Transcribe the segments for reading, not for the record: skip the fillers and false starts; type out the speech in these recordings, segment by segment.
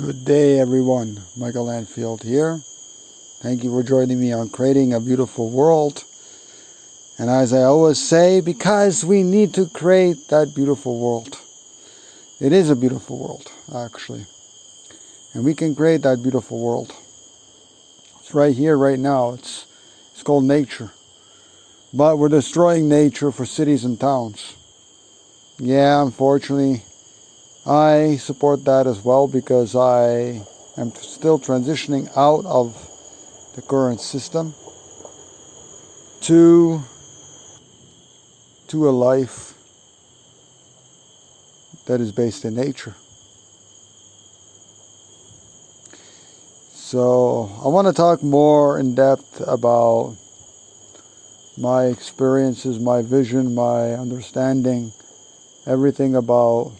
Good day, everyone. Michael Landfield here. Thank you for joining me on Creating a Beautiful World. And as I always say, because we need to create that beautiful world. It is a beautiful world, actually. And we can create that beautiful world. It's right here, right now. It's called nature. But we're destroying nature for cities and towns. Yeah, unfortunately, I support that as well because I am still transitioning out of the current system to a life that is based in nature. So I want to talk more in depth about my experiences, my vision, my understanding, everything about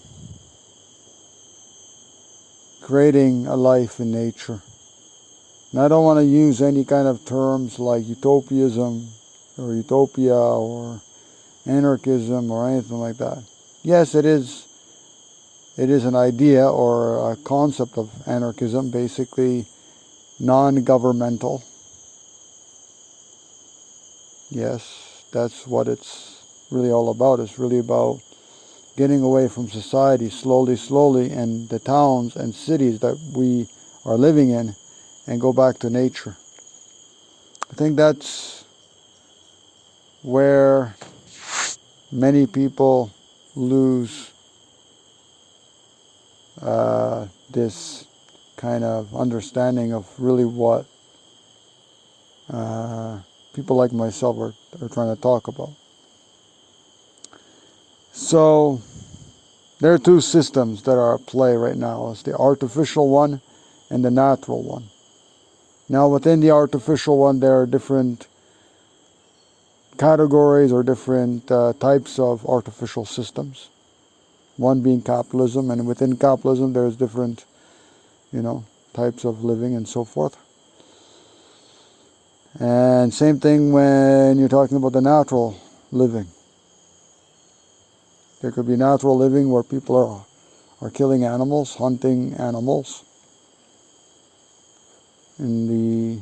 creating a life in nature. And I don't want to use any kind of terms like utopianism or utopia or anarchism or anything like that. Yes, it is an idea or a concept of anarchism, basically non-governmental. Yes, that's what it's really all about. It's really about getting away from society slowly, and the towns and cities that we are living in, and go back to nature. I think that's where many people lose this kind of understanding of really what people like myself are trying to talk about. So there are two systems that are at play right now. It's the artificial one and the natural one. Now within the artificial one there are different categories or different types of artificial systems. One being capitalism, and within capitalism there's different, types of living and so forth. And same thing when you're talking about the natural living. There could be natural living where people are killing animals, hunting animals in the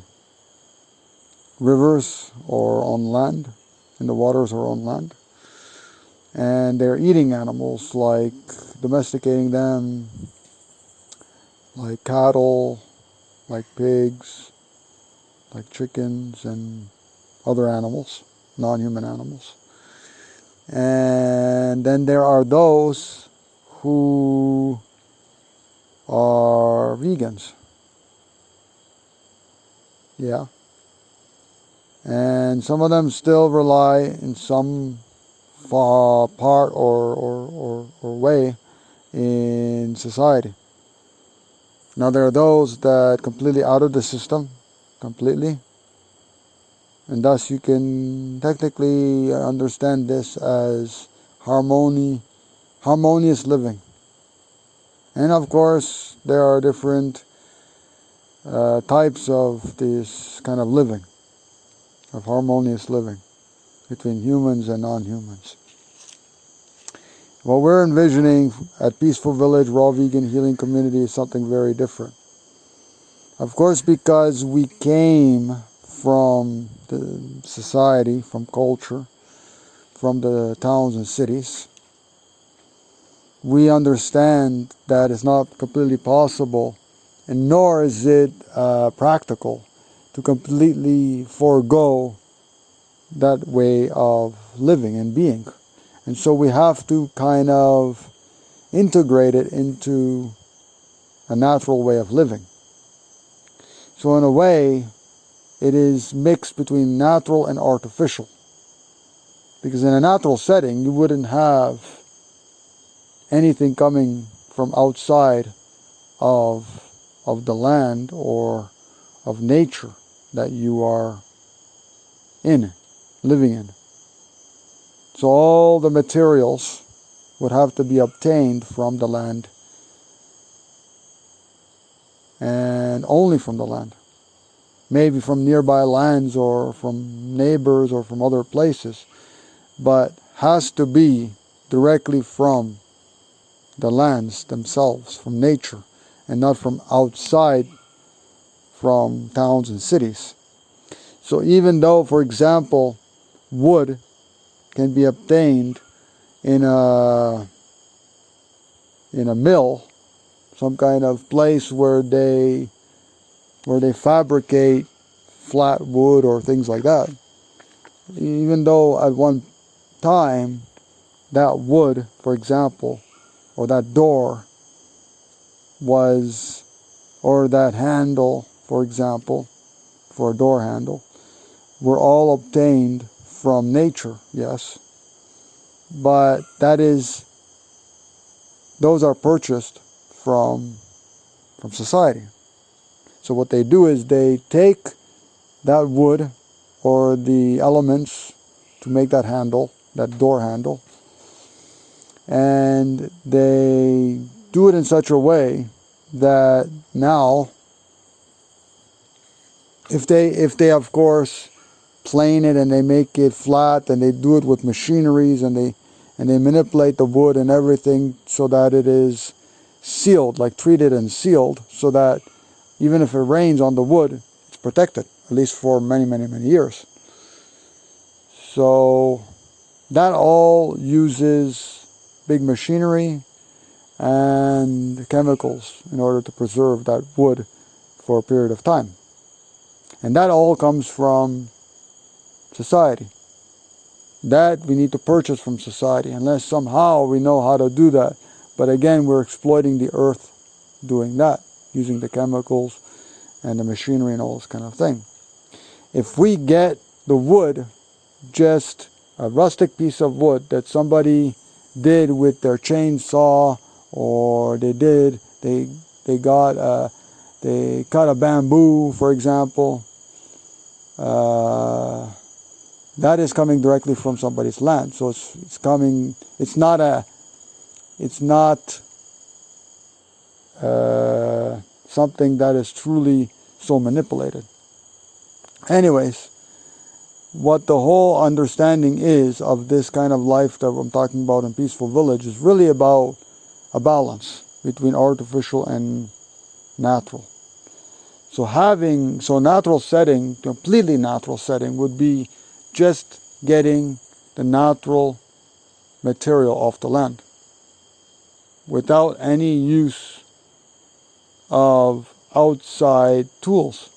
rivers or on land, in the waters or on land. And they're eating animals, like domesticating them, like cattle, like pigs, like chickens and other animals, non-human animals. And then there are those who are vegans. Yeah. And some of them still rely in some part or way in society. Now there are those that completely out of the system, completely. And thus you can technically understand this as harmonious living. And of course there are different types of this kind of living, of harmonious living between humans and non-humans. What we're envisioning at Peaceful Village Raw Vegan Healing Community is something very different. Of course, because we came from the society, from culture, from the towns and cities, we understand that it's not completely possible, and nor is it practical to completely forego that way of living and being. And so we have to kind of integrate it into a natural way of living. So in a way, it is mixed between natural and artificial. Because in a natural setting, you wouldn't have anything coming from outside of the land or of nature that you are living in. So all the materials would have to be obtained from the land, and only from the land. Maybe from nearby lands or from neighbors or from other places, but has to be directly from the lands themselves, from nature. and not from outside, from towns and cities. So even though, for example, wood can be obtained in a mill, some kind of place where they fabricate flat wood or things like that, even though at one time that wood, for example, or that door was, or that handle, for example, for a door handle, were all obtained from nature, yes, but those are purchased from society. So what they do is they take that wood or the elements to make that handle, that door handle, and they do it in such a way that now, if they of course plane it and they make it flat, and they do it with machineries, and they manipulate the wood and everything so that it is sealed, like treated and sealed, so that even if it rains on the wood, it's protected, at least for many, many, many years. So that all uses big machinery and chemicals in order to preserve that wood for a period of time. And that all comes from society. That we need to purchase from society, unless somehow we know how to do that. But again, we're exploiting the earth doing that, using the chemicals and the machinery and all this kind of thing. If we get the wood, just a rustic piece of wood that somebody did with their chainsaw, or they cut a bamboo, for example, that is coming directly from somebody's land. So it's not something that is truly so manipulated. Anyways, what the whole understanding is of this kind of life that I'm talking about in Peaceful Village is really about a balance between artificial and natural. So natural setting, completely natural setting, would be just getting the natural material off the land without any use of outside tools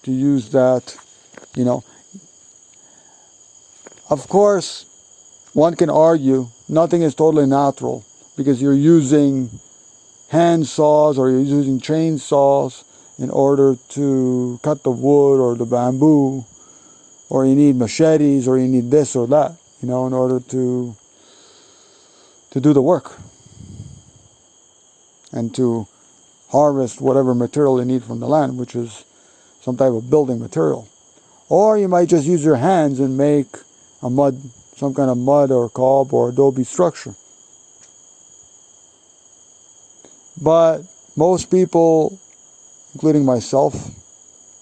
to use that, Of course, one can argue nothing is totally natural because you're using hand saws or you're using chainsaws in order to cut the wood or the bamboo, or you need machetes, or you need this or that, in order to do the work and to harvest whatever material you need from the land, which is some type of building material. Or you might just use your hands and make some kind of mud or cob or adobe structure. But most people, including myself,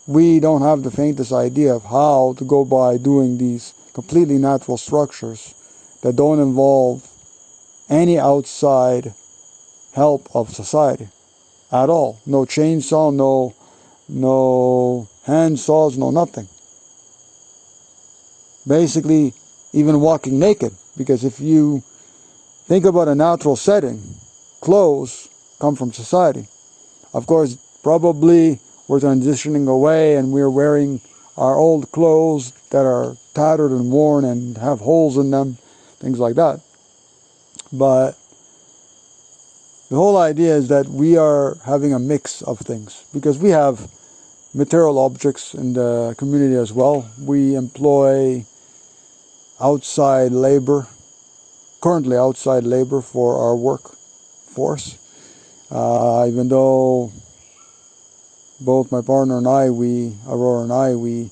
we don't have the faintest idea of how to go by doing these completely natural structures that don't involve any outside help of society at all. No chainsaw, no hand saws, no nothing. Basically, even walking naked, because if you think about a natural setting, clothes come from society. Of course, probably we're transitioning away and we're wearing our old clothes that are tattered and worn and have holes in them, things like that. But the whole idea is that we are having a mix of things, because we have material objects in the community as well. We employ outside labor, currently outside labor for our workforce. Even though both my partner and I, Aurora and I, we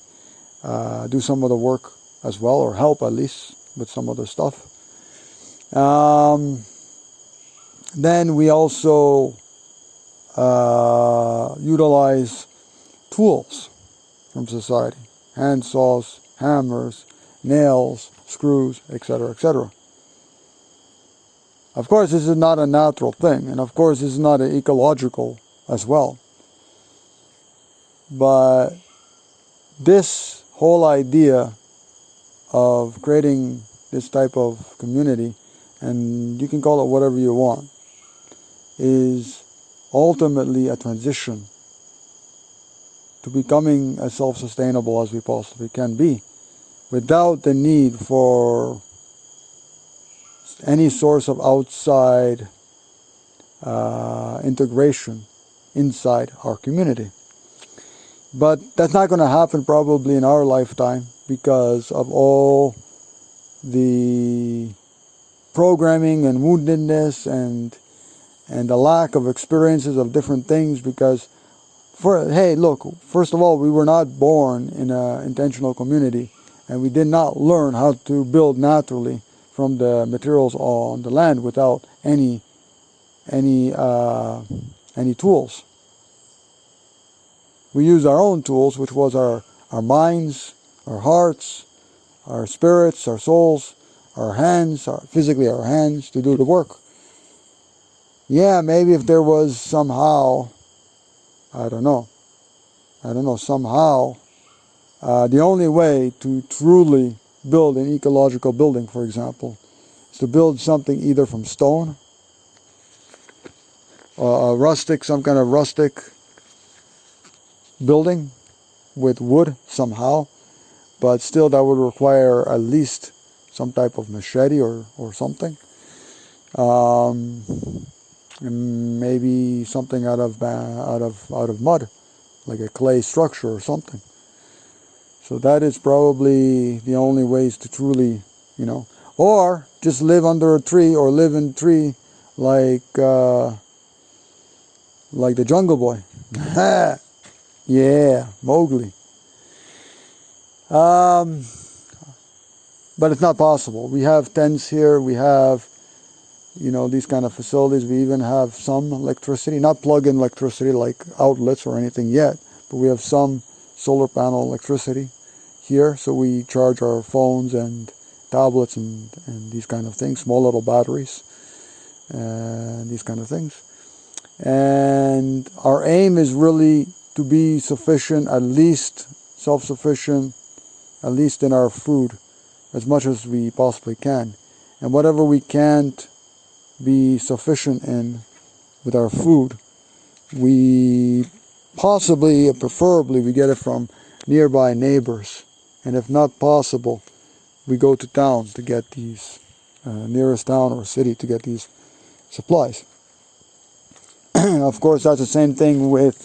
do some of the work as well, or help at least with some of the stuff. Then we also utilize tools from society: hand saws, hammers, nails, screws, etc., etc. Of course, this is not a natural thing, and of course, this is not ecological as well. But this whole idea of creating this type of community, and you can call it whatever you want, is ultimately a transition to becoming as self-sustainable as we possibly can be, without the need for any source of outside integration inside our community. But that's not going to happen probably in our lifetime because of all the programming and woundedness and the lack of experiences of different things. Because hey, look, first of all, we were not born in an intentional community, and we did not learn how to build naturally from the materials on the land without any tools. We used our own tools, which was our minds, our hearts, our spirits, our souls, our hands, physically our hands, to do the work. Yeah, maybe if there was somehow, I don't know, somehow, the only way to truly build an ecological building, for example, is to build something either from stone, some kind of rustic building with wood somehow, but still that would require at least some type of machete or something. And maybe something out of mud, like a clay structure or something. So that is probably the only ways to truly, or just live under a tree or live in a tree like the Jungle Boy. Yeah, Mowgli. But it's not possible. We have tents here. We have, these kind of facilities. We even have some electricity, not plug-in electricity like outlets or anything yet, but we have some solar panel electricity here. So we charge our phones and tablets and these kind of things, small little batteries and these kind of things. And our aim is really to be sufficient, at least self-sufficient, at least in our food, as much as we possibly can. And whatever we can't be sufficient in with our food, we possibly, preferably, we get it from nearby neighbors. And if not possible, we go to town to get these, nearest town or city to get these supplies. Of course, that's the same thing with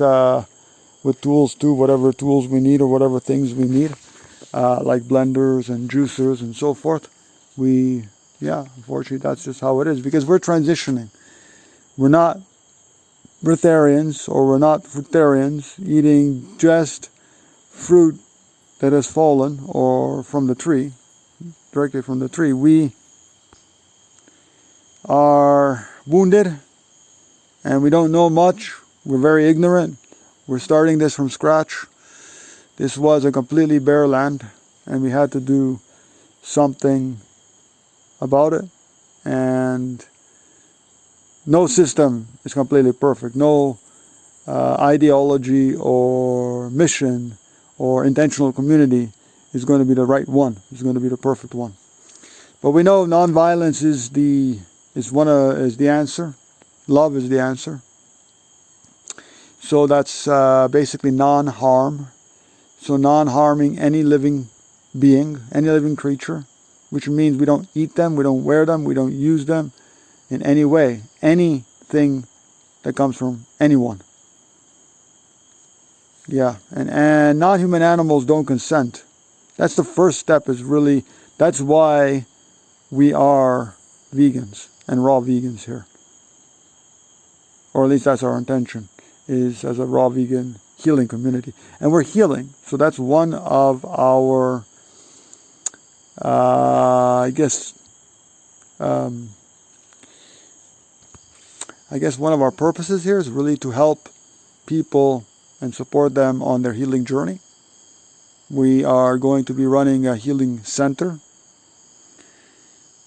tools too, whatever tools we need or whatever things we need, like blenders and juicers and so forth. Unfortunately, that's just how it is, because we're transitioning. We're not breatharians or we're not fruitarians eating just fruit that has fallen or from the tree, directly from the tree. We are wounded and we don't know much. We're very ignorant. We're starting this from scratch. This was a completely bare land, and we had to do something about it. And no system is completely perfect. No ideology or mission or intentional community is going to be the right one. It's going to be the perfect one. But we know nonviolence is the answer. Love is the answer. So that's basically non-harm. So non-harming any living being, any living creature, which means we don't eat them, we don't wear them, we don't use them in any way. Anything that comes from anyone. Yeah, and non-human animals don't consent. That's the first step, that's why we are vegans and raw vegans here. Or at least that's our intention, is as a raw vegan healing community. And we're healing, so that's one of our, I guess one of our purposes here is really to help people and support them on their healing journey. We are going to be running a healing center,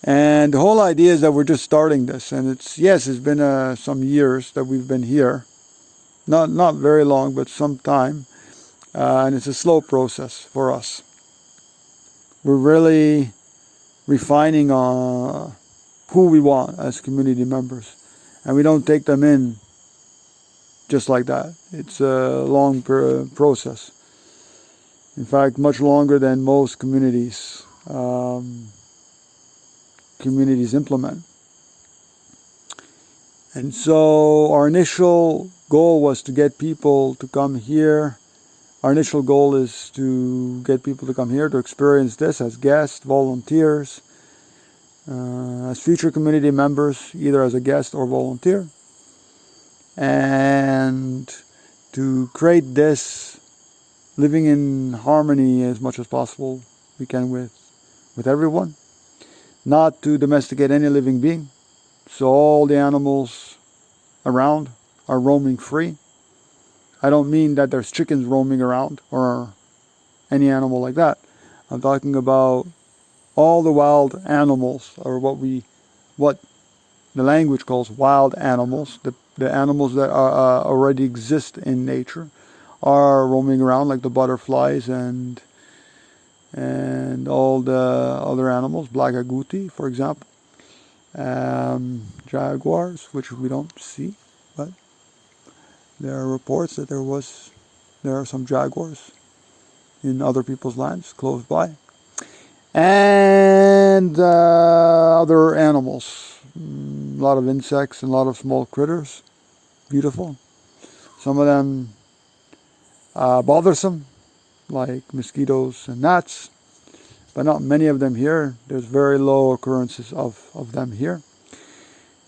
And the whole idea is that we're just starting this, and it's been some years that we've been here, not very long, but some time, and it's a slow process for us. We're really refining who we want as community members, and we don't take them in just like that. It's a long process. In fact, much longer than most communities implement. And so our initial goal was to get people to come here. Our initial goal is to get people to come here to experience this as guests, volunteers, as future community members, either as a guest or volunteer, and to create this living in harmony as much as possible we can with everyone. Not to domesticate any living being, so all the animals around are roaming free. I don't mean that there's chickens roaming around or any animal like that. I'm talking about all the wild animals, or what the language calls wild animals, the animals that already exist in nature, are roaming around, like the butterflies and all the other animals, black agouti, for example, jaguars, which we don't see, but there are reports that there are some jaguars in other people's lands close by, and other animals, a lot of insects and a lot of small critters, beautiful. Some of them bothersome, like mosquitoes and gnats, but not many of them here. There's very low occurrences of them here,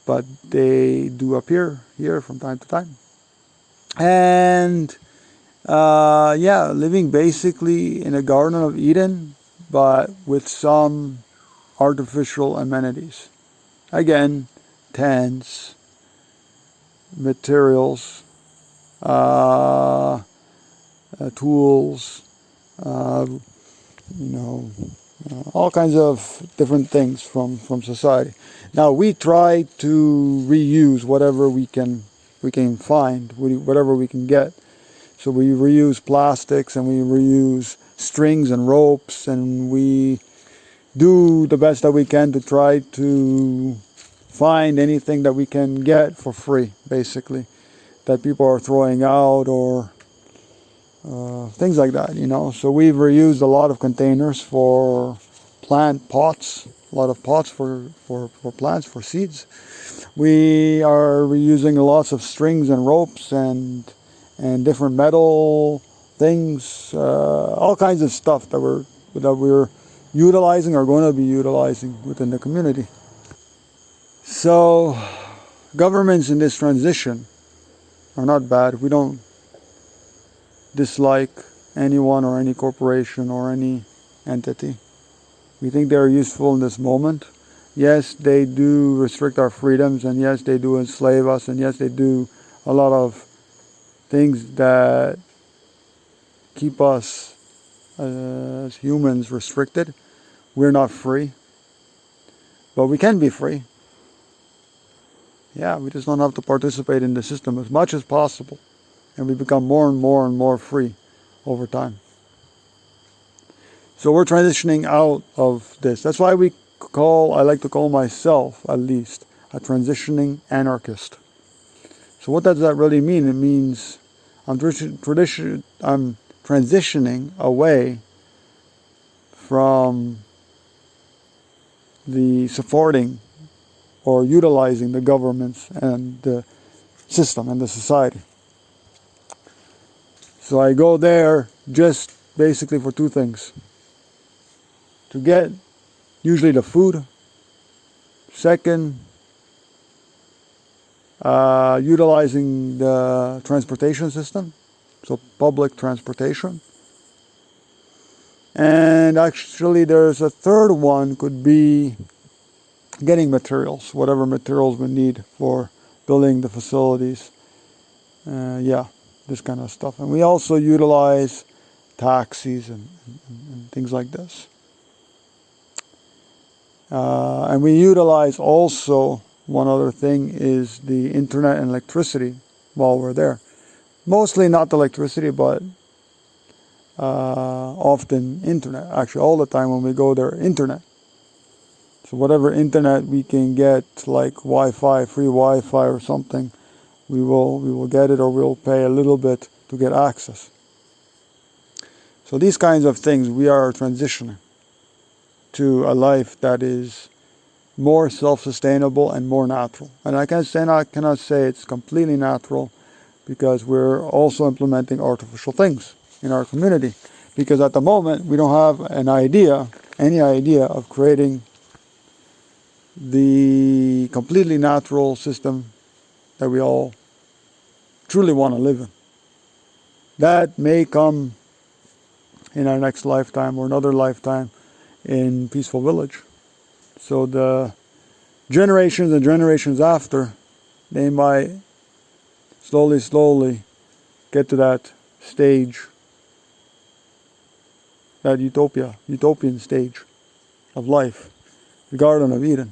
but they do appear here from time to time. And living basically in a Garden of Eden, but with some artificial amenities. Again, tents, materials, tools, all kinds of different things from society. Now we try to reuse whatever we can find, whatever we can get. So we reuse plastics, and we reuse strings and ropes, and we do the best that we can to try to find anything that we can get for free, basically, that people are throwing out, or things like that, So we've reused a lot of containers for plant pots, a lot of pots for plants, for seeds. We are reusing lots of strings and ropes and different metal things, all kinds of stuff that we're utilizing, or going to be utilizing within the community. So governments in this transition are not bad. We don't dislike anyone or any corporation or any entity. We think they're useful in this moment. Yes, they do restrict our freedoms, and yes, they do enslave us, and yes, they do a lot of things that keep us as humans restricted. We're not free, but we can be free. Yeah, we just don't have to participate in the system as much as possible, and we become more and more and more free over time. So we're transitioning out of this. That's why I like to call myself, at least, a transitioning anarchist. So what does that really mean? It means I'm transitioning away from the supporting or utilizing the governments and the system and the society. So I go there just basically for two things. To get usually the food. Second, utilizing the transportation system, so public transportation. And actually there's a third one, could be getting materials, whatever materials we need for building the facilities. This kind of stuff. And we also utilize taxis and things like this. And we utilize also, one other thing is the internet and electricity while we're there. Mostly not the electricity, but often internet. Actually, all the time when we go there, internet. So whatever internet we can get, like Wi-Fi, free Wi-Fi or something, we will get it, or we'll pay a little bit to get access. So these kinds of things, we are transitioning to a life that is more self-sustainable and more natural. And I cannot say it's completely natural, because we're also implementing artificial things in our community. Because at the moment, we don't have any idea of creating the completely natural system that we all truly want to live in. That may come in our next lifetime or another lifetime in Peaceful Village. So the generations and generations after, they might slowly get to that stage, that utopian stage of life, the Garden of Eden,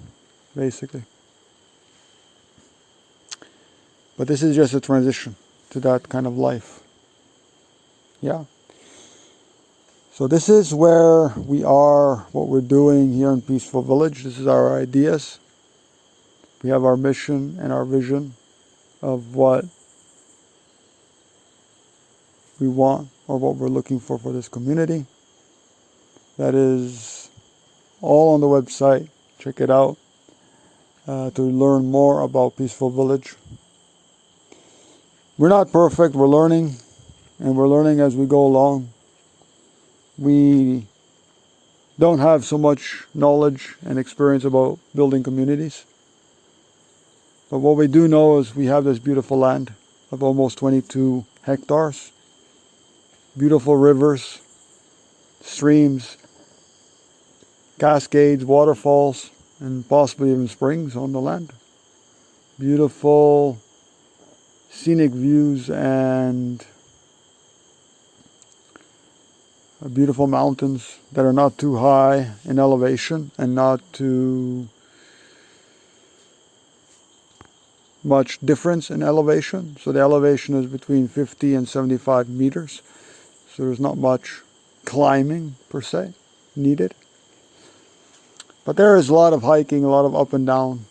basically. But this is just a transition to that kind of life. Yeah. So this is where we are, what we're doing here in Peaceful Village. This is our ideas. We have our mission and our vision of what we want, or what we're looking for this community. That is all on the website. Check it out to learn more about Peaceful Village. We're not perfect, we're learning, and we're learning as we go along. We don't have so much knowledge and experience about building communities. But what we do know is we have this beautiful land of almost 22 hectares. Beautiful rivers, streams, cascades, waterfalls, and possibly even springs on the land. Beautiful scenic views and beautiful mountains that are not too high in elevation and not too much difference in elevation. So the elevation is between 50 and 75 meters. So there's not much climbing per se needed. But there is a lot of hiking, a lot of up and down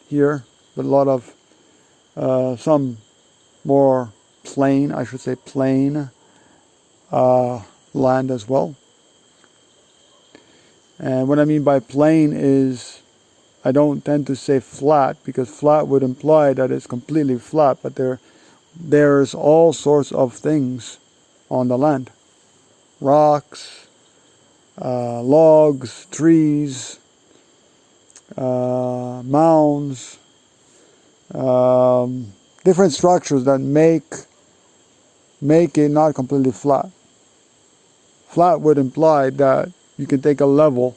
here, but a lot of some more plain land as well. And what I mean by plain is, I don't tend to say flat, because flat would imply that it's completely flat, but there's all sorts of things on the land. Rocks, logs, trees, mounds, different structures that make it not completely flat. Flat would imply that you can take a level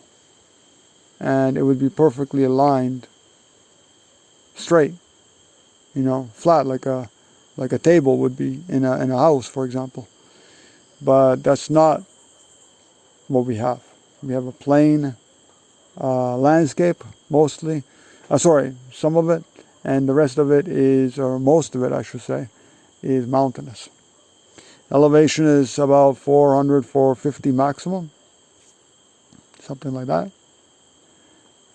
and it would be perfectly aligned, straight, flat, like a table would be in a house, for example. But that's not what we have. We have a plain landscape, mostly. Some of it, and the rest of it is, or most of it, I should say, is mountainous. Elevation is about 400, 450 maximum, something like that.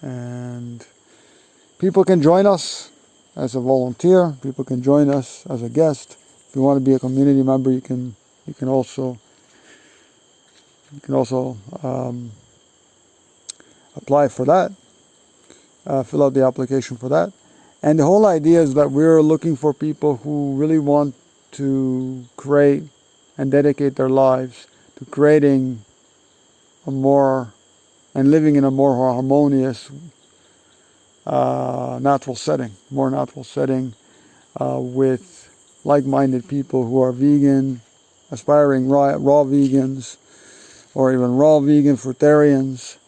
And people can join us as a volunteer. People can join us as a guest. If you want to be a community member, you can also apply for that. Fill out the application for that. And the whole idea is that we're looking for people who really want to create and dedicate their lives to creating living in a more harmonious natural setting, with like-minded people who are vegan, aspiring raw vegans, or even raw vegan fruitarians,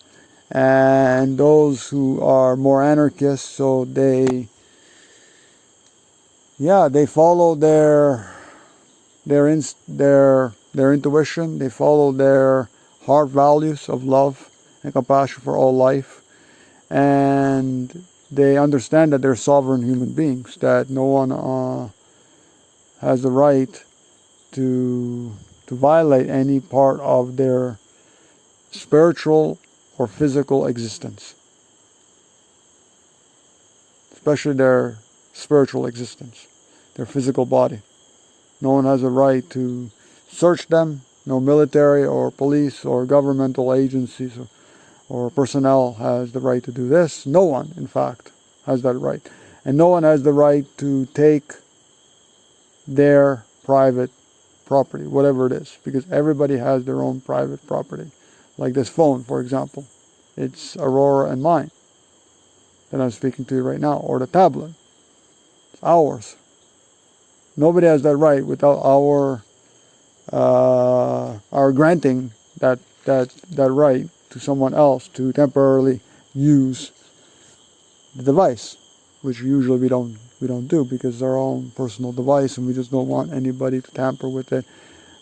and those who are more anarchists, so they follow their intuition, they follow their heart values of love and compassion for all life, and they understand that they're sovereign human beings, that no one has the right to violate any part of their spiritual or physical existence, especially their spiritual existence, their physical body. No one has a right to search them. No military or police or governmental agencies or personnel has the right to do this. No one, in fact, has that right. And no one has the right to take their private property, whatever it is, because everybody has their own private property. Like this phone, for example. It's Aurora and mine that I'm speaking to you right now, or the tablet. It's ours. Nobody has that right without our granting that right to someone else to temporarily use the device, which usually we don't do because it's our own personal device, and we just don't want anybody to tamper with it,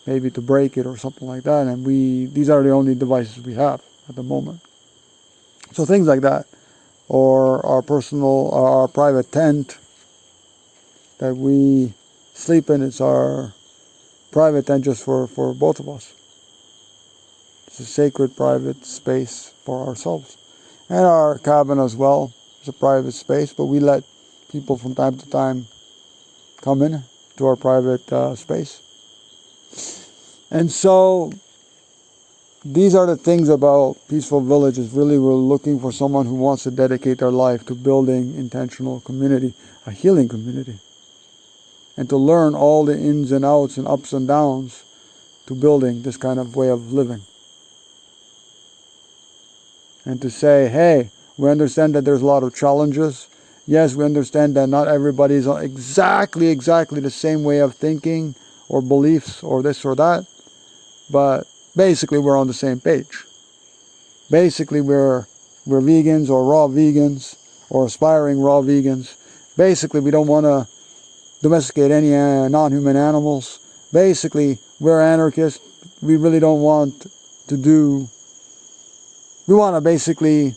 maybe to break it or something like that. And these are the only devices we have at the moment. So things like that, or our private tent that we sleep in, it's our private tent just for both of us. It's a sacred private space for ourselves. And our cabin as well is a private space, but we let people from time to time come in to our private space. And so these are the things about Peaceful Villages. Really, we're looking for someone who wants to dedicate their life to building intentional community, a healing community, and to learn all the ins and outs and ups and downs to building this kind of way of living. And to say, hey, we understand that there's a lot of challenges. Yes, we understand that not everybody is on exactly the same way of thinking or beliefs or this or that, but basically we're on the same page. Basically we're vegans or raw vegans or aspiring raw vegans. Basically we don't want to domesticate any non-human animals. Basically we're anarchists. We really don't want to do... We want to basically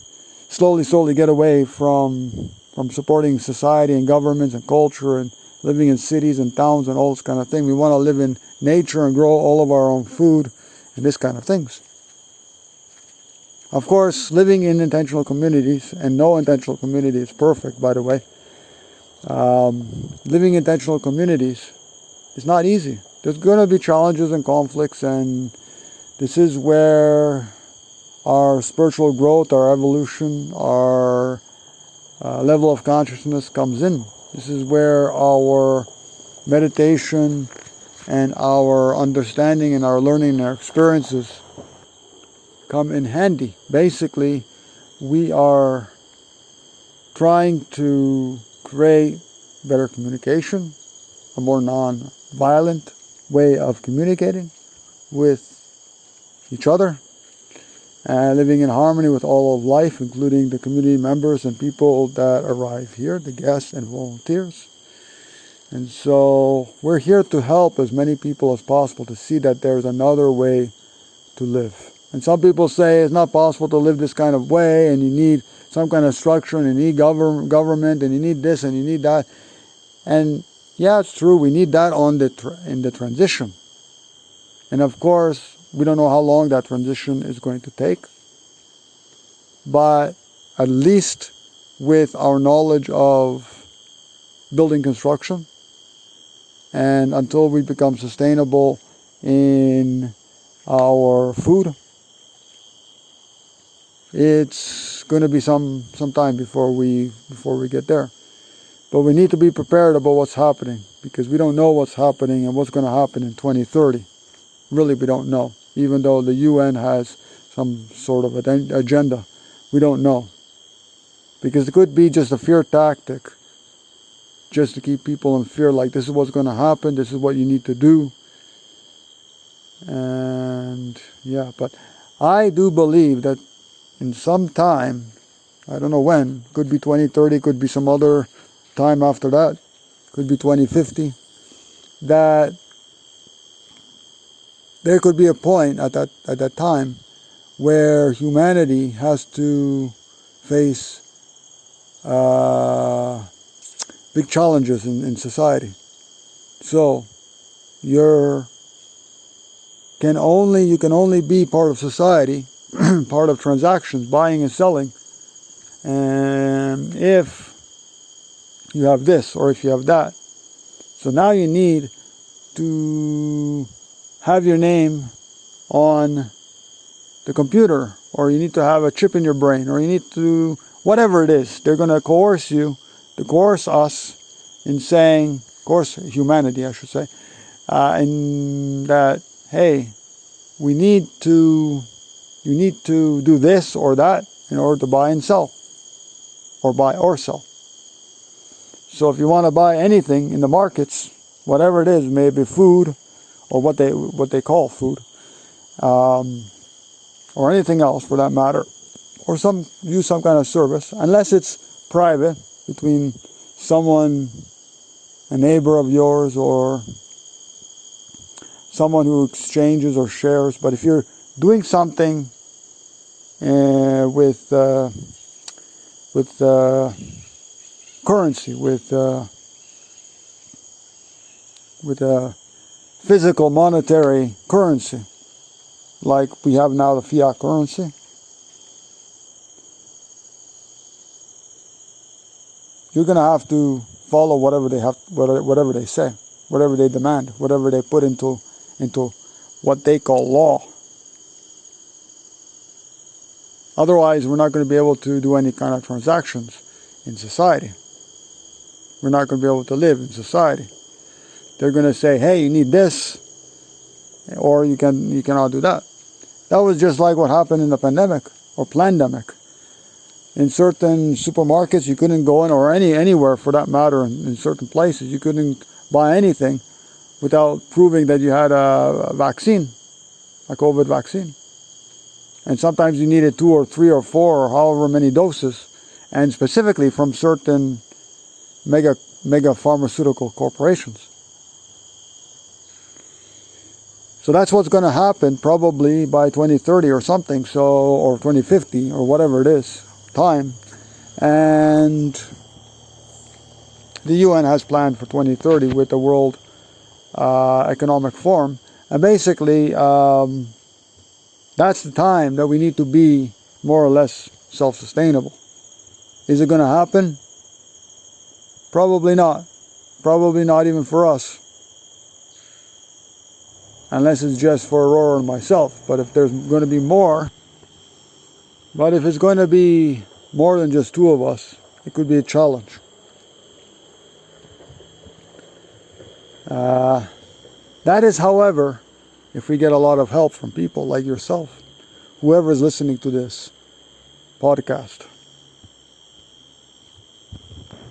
slowly get away from supporting society and governments and culture and living in cities and towns and all this kind of thing. We want to live in nature and grow all of our own food and this kind of things. Of course, living in intentional communities, and no intentional community is perfect, by the way. Living in intentional communities is not easy. There's going to be challenges and conflicts, and this is where our spiritual growth, our evolution, our level of consciousness comes in. This is where our meditation and our understanding and our learning and our experiences come in handy. Basically, we are trying to create better communication, a more non-violent way of communicating with each other, and living in harmony with all of life, including the community members and people that arrive here, the guests and volunteers. And so we're here to help as many people as possible to see that there's another way to live. And some people say it's not possible to live this kind of way, and you need some kind of structure, and you need government, and you need this, and you need that. And yeah, it's true, we need that in the transition. And of course, we don't know how long that transition is going to take. But at least with our knowledge of building construction, and until we become sustainable in our food, it's going to be some time before we get there. But we need to be prepared about what's happening, because we don't know what's happening and what's going to happen in 2030. Really, we don't know. Even though the UN has some sort of agenda, we don't know. Because it could be just a fear tactic, just to keep people in fear, like this is what's going to happen, this is what you need to do. And yeah, but I do believe that in some time, I don't know when, could be 2030, could be some other time after that, could be 2050, that there could be a point at that time where humanity has to face big challenges in society. So you can only be part of society, part of transactions, buying and selling, and if you have this or if you have that. So now you need to have your name on the computer, or you need to have a chip in your brain, or you need to, whatever it is, they're going to coerce us in saying, coerce humanity, I should say, in that, hey, you need to do this or that in order to buy and sell, or buy or sell. So if you want to buy anything in the markets, whatever it is, maybe food, or what they call food, or anything else for that matter, or use some kind of service, unless it's private between someone, a neighbor of yours, or someone who exchanges or shares. But if you're doing something with currency, with a physical monetary currency, like we have now the fiat currency, you're going to have to follow whatever they say, whatever they demand, whatever they put into what they call law. Otherwise, we're not going to be able to do any kind of transactions in society. We're not going to be able to live in society. They're going to say, hey, you need this, or you cannot do that. That was just like what happened in the pandemic, or plandemic. In certain supermarkets, you couldn't go in, or anywhere for that matter, in certain places, you couldn't buy anything without proving that you had a vaccine, a COVID vaccine. And sometimes you needed 2 or 3 or 4 or however many doses, and specifically from certain mega pharmaceutical corporations. So that's what's going to happen probably by 2030 or something, or 2050 or whatever it is, time. And the UN has planned for 2030 with the World Economic Forum. And basically, that's the time that we need to be more or less self-sustainable. Is it going to happen? Probably not. Probably not even for us. Unless it's just for Aurora and myself. But if there's going to be more, if it's going to be more than just 2 of us, it could be a challenge. That is, however, if we get a lot of help from people like yourself, whoever is listening to this podcast.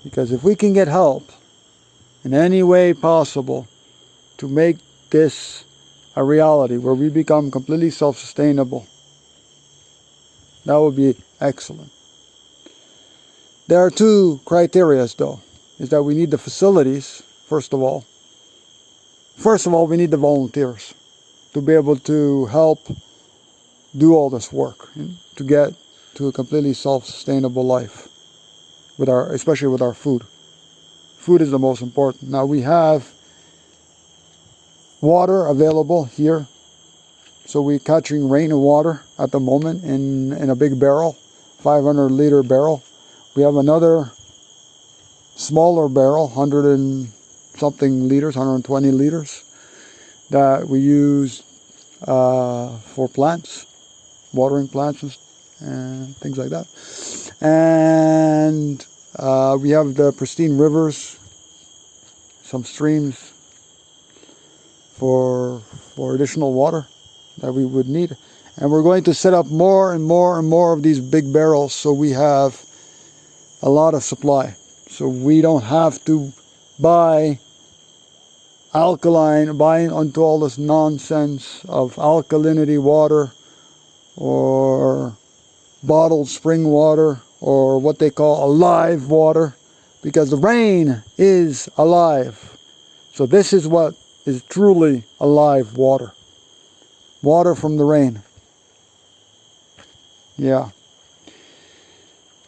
Because if we can get help in any way possible to make this a reality where we become completely self-sustainable, that would be excellent. There are 2 criteria though, is that we need the facilities, first of all. First of all, we need the volunteers to be able to help do all this work, to get to a completely self-sustainable life, especially with our food. Food is the most important. Now we have water available here, so we're catching rainwater at the moment in a big barrel, 500-liter barrel. We have another smaller barrel, 100 and something liters, 120 liters, that we use for plants, watering plants and things like that. And we have the pristine rivers, some streams for additional water that we would need. And we're going to set up more and more and more of these big barrels so we have a lot of supply. So we don't have to buy onto all this nonsense of alkalinity water or bottled spring water or what they call alive water, because the rain is alive. So this is what is truly alive water. Water from the rain. Yeah.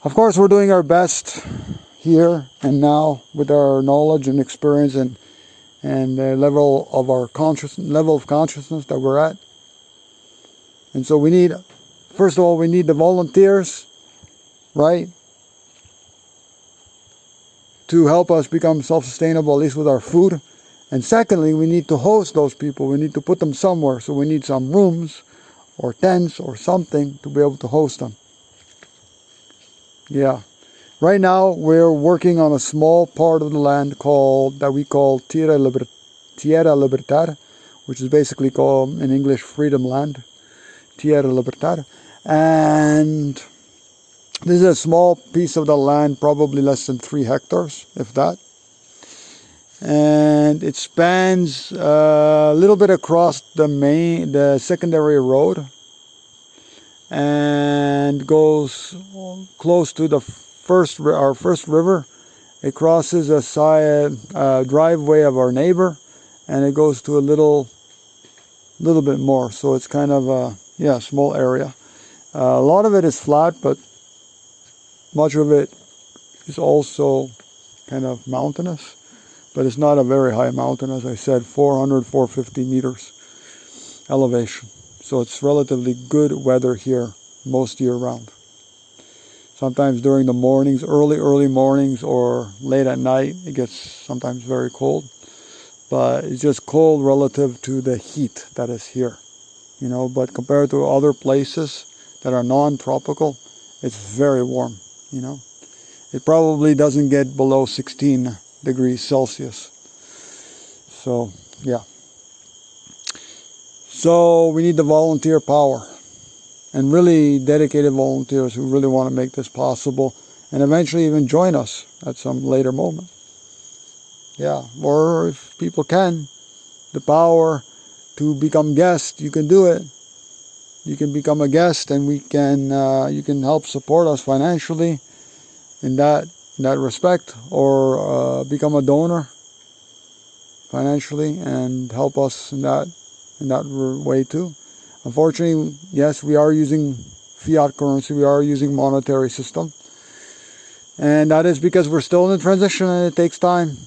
Of course, we're doing our best here and now with our knowledge and experience and the level of consciousness that we're at. And so we need, first of all, we need the volunteers, right, to help us become self-sustainable, at least with our food. And secondly, we need to host those people. We need to put them somewhere. So we need some rooms or tents or something to be able to host them. Yeah. Right now, we're working on a small part of the land that we call Tierra Libertad, which is basically called in English Freedom Land. Tierra Libertad. And this is a small piece of the land, probably less than 3 hectares, if that. And it spans a little bit across the secondary road, and goes close to our first river. It crosses a driveway of our neighbor, and it goes to a little bit more. So it's kind of a small area. A lot of it is flat, but much of it is also kind of mountainous. But it's not a very high mountain, as I said, 450 meters elevation. So it's relatively good weather here most year round. Sometimes during the mornings, early mornings, or late at night, it gets sometimes very cold. But it's just cold relative to the heat that is here. You know, but compared to other places that are non-tropical, it's very warm, you know. It probably doesn't get below 16 degrees Celsius. So, yeah. So we need the volunteer power, and really dedicated volunteers who really want to make this possible, and eventually even join us at some later moment. Yeah, or if people can, the power to become guests, you can do it. You can become a guest, and you can help support us financially in that respect, or become a donor financially and help us in that way too. Unfortunately, yes, we are using fiat currency, we are using monetary system, and that is because we're still in the transition and it takes time.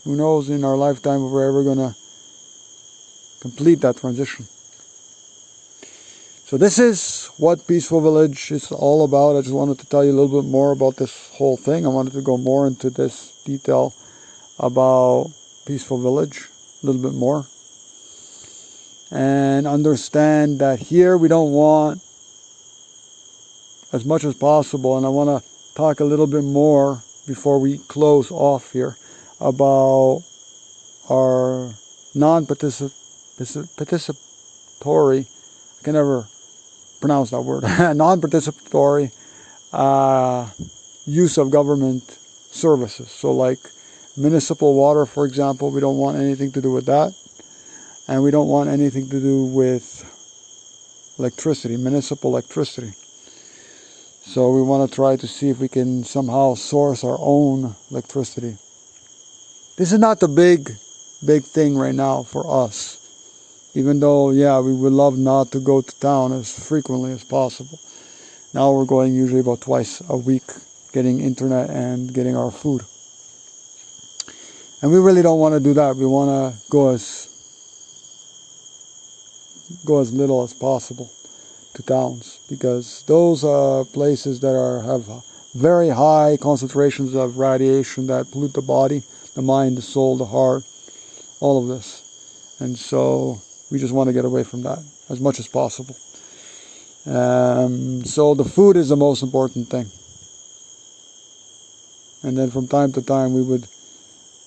Who knows in our lifetime if we're ever going to complete that transition. So this is what Peaceful Village is all about. I just wanted to tell you a little bit more about this whole thing. I wanted to go more into this detail about Peaceful Village, a little bit more. And understand that here we don't want, as much as possible, and I want to talk a little bit more before we close off here about our non-participatory, I can never pronounce that word, non-participatory use of government services. So like municipal water, for example, we don't want anything to do with that. And we don't want anything to do with electricity, municipal electricity. So we want to try to see if we can somehow source our own electricity. This is not the big thing right now for us. Even though, yeah, we would love not to go to town as frequently as possible. Now we're going usually about twice a week, getting internet and getting our food. And we really don't want to do that. We want to go as little as possible to towns, because those are places that have very high concentrations of radiation that pollute the body, the mind, the soul, the heart, all of this. And so we just want to get away from that as much as possible. So the food is the most important thing. And then from time to time we would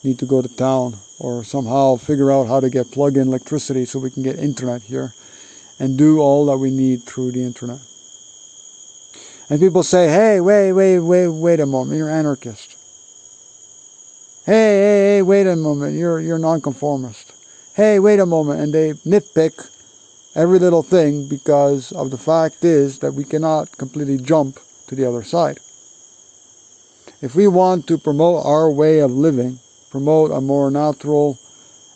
need to go to town or somehow figure out how to get plug-in electricity so we can get internet here and do all that we need through the internet. And people say, hey, wait a moment, you're anarchist. Hey, wait a moment, you're nonconformist. Hey, wait a moment, and they nitpick every little thing because of the fact is that we cannot completely jump to the other side. If we want to promote our way of living, promote a more natural,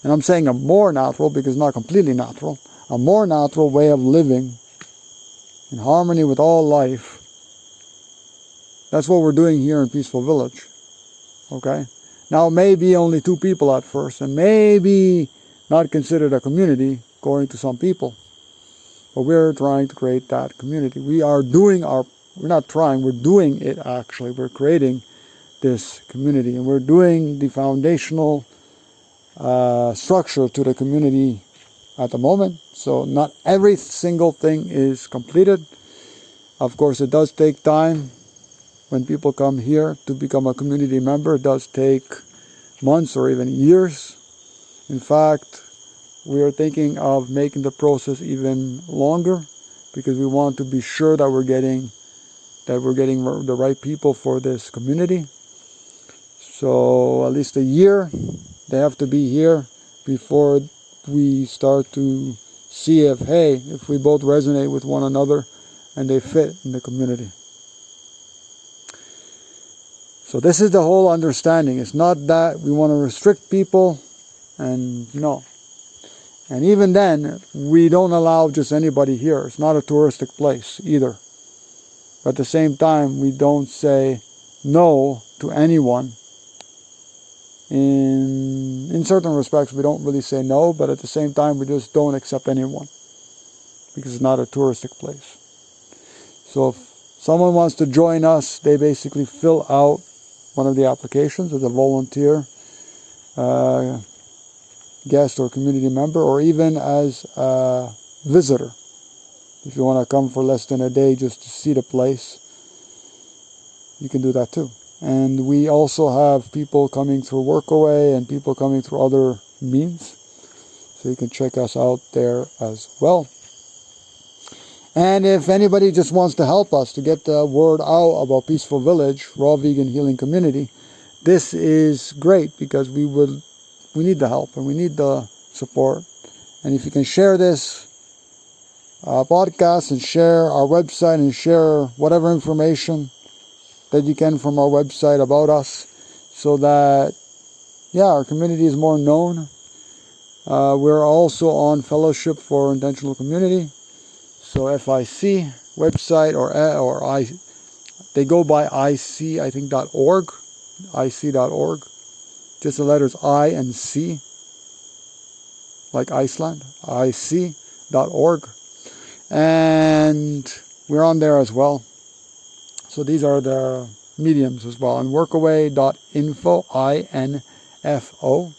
and I'm saying a more natural because not completely natural, a more natural way of living in harmony with all life, That's what we're doing here in Peaceful Village. Okay? Now, maybe only 2 people at first, and maybe not considered a community according to some people. But we're trying to create that community. We're not trying, we're doing it actually. We're creating this community, and we're doing the foundational structure to the community at the moment. So not every single thing is completed. Of course, it does take time. When people come here to become a community member, it does take months or even years. In fact, we are thinking of making the process even longer, because we want to be sure that we're getting the right people for this community. So at least a year they have to be here before we start to see if we both resonate with one another and they fit in the community. So this is the whole understanding. It's not that we want to restrict people, and no. And even then, we don't allow just anybody here. It's not a touristic place either. But at the same time, we don't say no to anyone. In certain respects, we don't really say no, but at the same time, we just don't accept anyone, because it's not a touristic place. So if someone wants to join us, they basically fill out one of the applications as a volunteer, guest or community member, or even as a visitor. If you want to come for less than a day just to see the place, you can do that too. And we also have people coming through Workaway and people coming through other means. So you can check us out there as well. And if anybody just wants to help us to get the word out about Peaceful Village, Raw Vegan Healing Community, this is great, because we need the help and we need the support. And if you can share this podcast and share our website and share whatever information that you can from our website about us, so that our community is more known. We're also on Fellowship for Intentional Community. So FIC website, or they go by IC, I think, .org, IC.org. Just the letters I and C, like Iceland, IC.org. And we're on there as well. So these are the mediums as well. And workaway.info, INFO.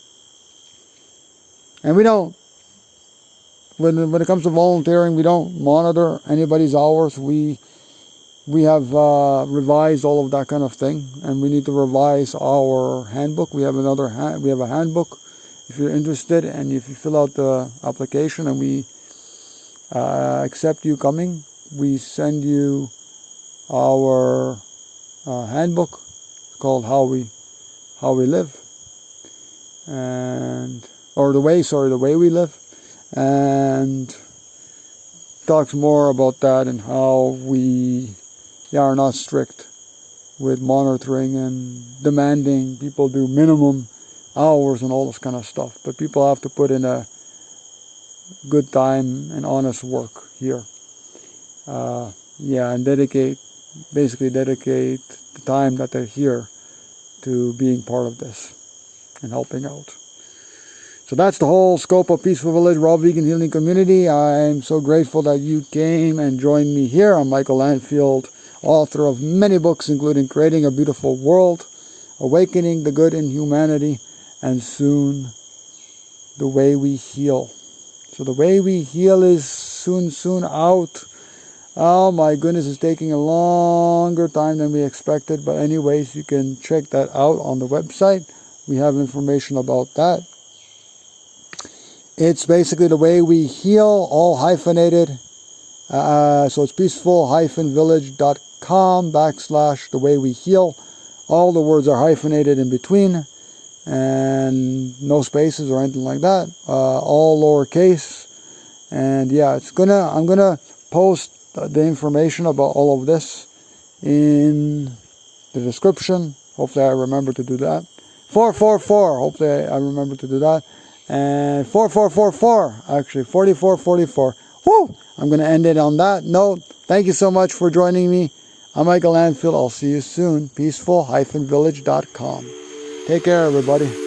And we don't, when it comes to volunteering, we don't monitor anybody's hours. We have revised all of that kind of thing, and we need to revise our handbook. We have a handbook. If you're interested, and if you fill out the application and we accept you coming, we send you our handbook called How We Live, the way we live, and talks more about that and how we are not strict with monitoring and demanding people do minimum hours and all this kind of stuff. But people have to put in a good time and honest work here. And dedicate the time that they're here to being part of this and helping out. So that's the whole scope of Peaceful Village Raw Vegan Healing Community. I'm so grateful that you came and joined me here. I'm Michael Landfield, author of many books, including Creating a Beautiful World, Awakening the Good in Humanity, and soon The Way We Heal. So The Way We Heal is soon out. Oh my goodness, it's taking a longer time than we expected. But anyways, you can check that out on the website. We have information about that. It's basically The Way We Heal, all hyphenated. So it's peaceful-village.com/The Way We Heal. All the words are hyphenated in between, and no spaces or anything like that. All lowercase. And I'm gonna post the information about all of this in the description. Hopefully I remember to do that. 444. Hopefully I remember to do that. And 4444, actually 4444. Woo! I'm going to end it on that note. Thank you so much for joining me I'm Michael Anfield. I'll see you soon. Peaceful-village.com. Take care, everybody.